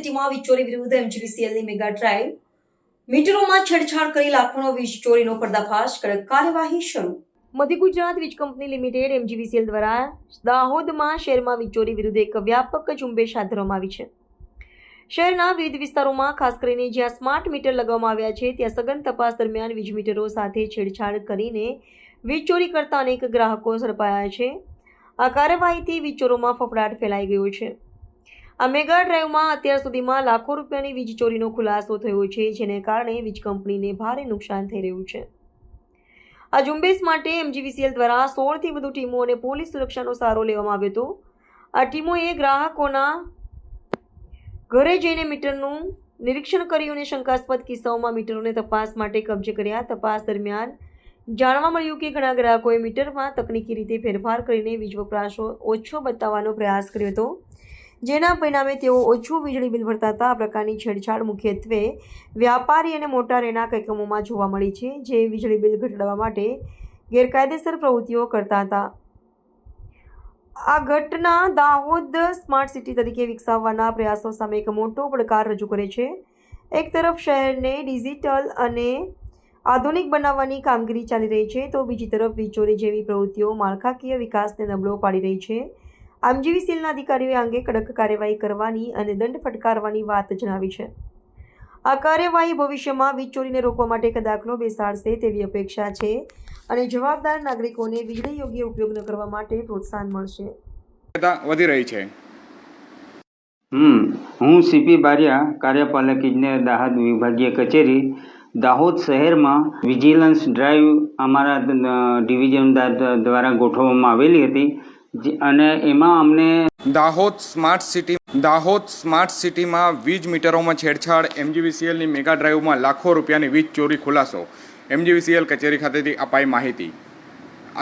સિટીમાં વીજ ચોરી વિરુદ્ધ એમજીવીસીએલની મેગા ડ્રાઈવ, મીટરોમાં છેડછાડ કરી લાખોનો વીજ ચોરીનો પર્દાફાશ, કડક કાર્યવાહી શરૂ. મધ્ય ગુજરાત વીજ કંપની લિમિટેડ એમજીવીસીએલ દ્વારા દાહોદમાં શહેરમાં વીજ ચોરી વિરુદ્ધ એક વ્યાપક ઝુંબેશ હાથ ધરવામાં આવી છે. શહેરના વિવિધ વિસ્તારોમાં, ખાસ કરીને જ્યાં સ્માર્ટ મીટર લગાવવામાં આવ્યા છે, ત્યાં સઘન તપાસ દરમિયાન વીજ મીટરો સાથે છેડછાડ કરીને વીજ ચોરી કરતા અનેક ગ્રાહકો ઝડપાયા છે. આ કાર્યવાહીથી વીજ ચોરોમાં ફફડાટ ફેલાઈ ગયો છે. આ મેગા ડ્રાઈવમાં અત્યાર સુધીમાં લાખો રૂપિયાની વીજ ચોરીનો ખુલાસો થયો છે, જેને કારણે વીજ કંપનીને ભારે નુકસાન થઈ રહ્યું છે. આ ઝુંબેશ માટે એમજીવીસીએલ દ્વારા 16થી વધુ ટીમો અને પોલીસ સુરક્ષાનો સહારો લેવામાં આવ્યો હતો. આ ટીમોએ ગ્રાહકોના ઘરે જઈને મીટરનું નિરીક્ષણ કર્યું અને શંકાસ્પદ કિસ્સાઓમાં મીટરોને તપાસ માટે કબજે કર્યા. તપાસ દરમિયાન જાણવા મળ્યું કે ઘણા ગ્રાહકોએ મીટરમાં તકનીકી રીતે ફેરફાર કરીને વીજ વપરાશ ઓછો બતાવવાનો પ્રયાસ કર્યો હતો, જેના પરિણામે તેઓ ઓછું વીજળી બિલ ભરતા હતા. આ પ્રકારની છેડછાડ મુખ્યત્વે વ્યાપારી અને મોટા રહેણાંક એકમોમાં જોવા મળી છે, જે વીજળી બિલ ઘટાડવા માટે ગેરકાયદેસર પ્રવૃત્તિઓ કરતા હતા. આ ઘટના દાહોદ સ્માર્ટ સિટી તરીકે વિકસાવવાના પ્રયાસો સામે એક મોટો પડકાર રજૂ કરે છે. એક તરફ શહેરને ડિજિટલ અને આધુનિક બનાવવાની કામગીરી ચાલી રહી છે, તો બીજી તરફ વીજ ચોરી જેવી પ્રવૃત્તિઓ માળખાકીય વિકાસને નબળો પાડી રહી છે. એમજીવીસીએલના અધિકારીઓએ અંગે કડક કાર્યવાહી કરવાની અને દંડ ફટકારવાની વાત જણાવી છે. આ કાર્યવાહી ભવિષ્યમાં વીજ ચોરીને રોકવા માટે એક દાખલો બેસાડશે તેવી અપેક્ષા છે અને જવાબદાર નાગરિકોને વીજળી યોગ્ય ઉપયોગ ન કરવા માટે પ્રોત્સાહન મળશે. વધી રહી છે. હું સીપી બારિયા, કાર્યપાલક ઇજનેર, દાહોદ વિભાગીય કચેરી. દાહોદ શહેરમાં વિજિલન્સ ડ્રાઈવ અમારા ડિવિઝન દ્વારા ગોઠવવામાં આવેલી હતી અને એમાં અમને દાહોદ સ્માર્ટ સિટીમાં વીજ મીટરોમાં છેડછાડ, એમજીવીસીએલની મેગા ડ્રાઈવમાં લાખો રૂપિયાની વીજ ચોરી ખુલાસો. એમજીવીસીએલ કચેરી ખાતેથી અપાઈ માહિતી.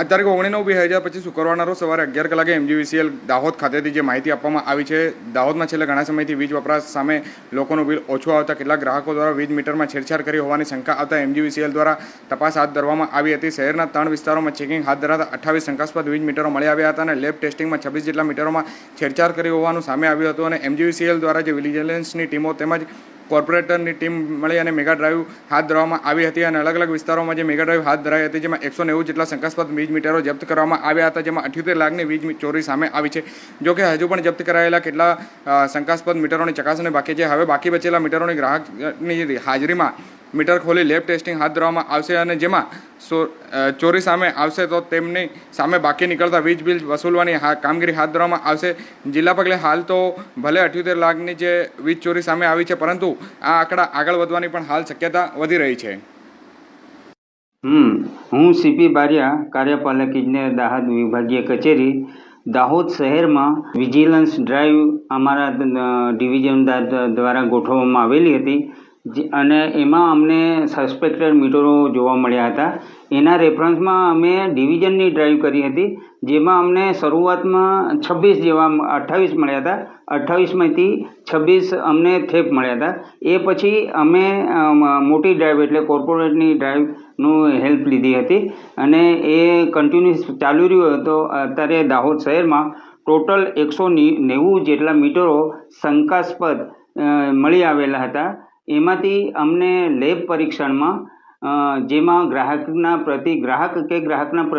આ તારીખ 19/9/2025 શુક્રવારના રોજ સવારે 11 કલાકે એમજીવીસીએલ દાહોદ ખાતેથી જે માહિતી આપવામાં આવી છે, દાહોદમાં છેલ્લા ઘણા સમયથી વીજ વપરાશ સામે લોકોનું બિલ ઓછું આવતા કેટલાક ગ્રાહકો દ્વારા વીજ મીટરમાં છેડછાડ કરી હોવાની શંકા આવતા એમજીવીસીએલ દ્વારા તપાસ હાથ ધરવામાં આવી હતી. શહેરના 3 વિસ્તારોમાં ચેકિંગ હાથ ધરાતા 28 શંકાસ્પદ વીજ મીટરો મળી આવ્યા હતા અને લેબ ટેસ્ટિંગમાં 26 જેટલા મીટરોમાં છેડછાડ કરી હોવાનું સામે આવ્યું હતું અને એમજીવીસીએલ દ્વારા જે વિજિલન્સની ટીમો તેમજ કોર્પોરેટરની ટીમ મળી અને મેગા ડ્રાઈવ હાથ ધરવામાં આવી હતી અને અલગ અલગ વિસ્તારોમાં જે મેગા ડ્રાઈવ હાથ ધરાઈ હતી, જેમાં 190 જેટલા શંકાસ્પદ વીજ મીટરો જપ્ત કરવામાં આવ્યા હતા, જેમાં 78 લાખની વીજ ચોરી સામે આવી છે. જોકે હજુ પણ જપ્ત કરાયેલા કેટલા શંકાસ્પદ મીટરોની ચકાસણી બાકી છે. હવે બાકી બચેલા મીટરોની ગ્રાહકની હાજરીમાં મીટર ખોલી લેબ ટેસ્ટિંગ હાથ ધરવામાં આવશે અને જેમાં ચોરી સામે આવશે તો તેમની સામે બાકી નીકળતા વીજ બિલ વસૂલવાની કામગીરી હાથ ધરવામાં આવશે. જિલ્લા પગલે હાલ તો ભલે 78 લાખની જે વીજ ચોરી સામે આવી છે, પરંતુ આ આંકડા આગળ વધવાની પણ હાલ શક્યતા વધી રહી છે. હું સીપી બારિયા, કાર્યપાલક ઇજનેર, દાહોદ વિભાગીય કચેરી. દાહોદ શહેરમાં વિજિલન્સ ડ્રાઈવ અમારા ડિવિઝન દ્વારા ગોઠવવામાં આવેલી હતી અને એમાં અમને સસ્પેક્ટેડ મીટરો જોવા મળ્યા હતા. એના રેફરન્સમાં અમે ડિવિઝનની ડ્રાઈવ કરી હતી, જેમાં અમને શરૂઆતમાં 28 મળ્યા હતા. 28માંથી 26 અમને થેપ મળ્યા હતા. એ પછી અમે મોટી ડ્રાઈવ એટલે કોર્પોરેટની ડ્રાઈવનું હેલ્પ લીધી હતી અને એ કન્ટિન્યુઅસ ચાલુ રહ્યું. તો અત્યારે દાહોદ શહેરમાં ટોટલ 190 જેટલા મીટરો શંકાસ્પદ મળી આવેલા હતા. એમાંથી અમને લેબ પરીક્ષણમાં જેમાં ગ્રાહકના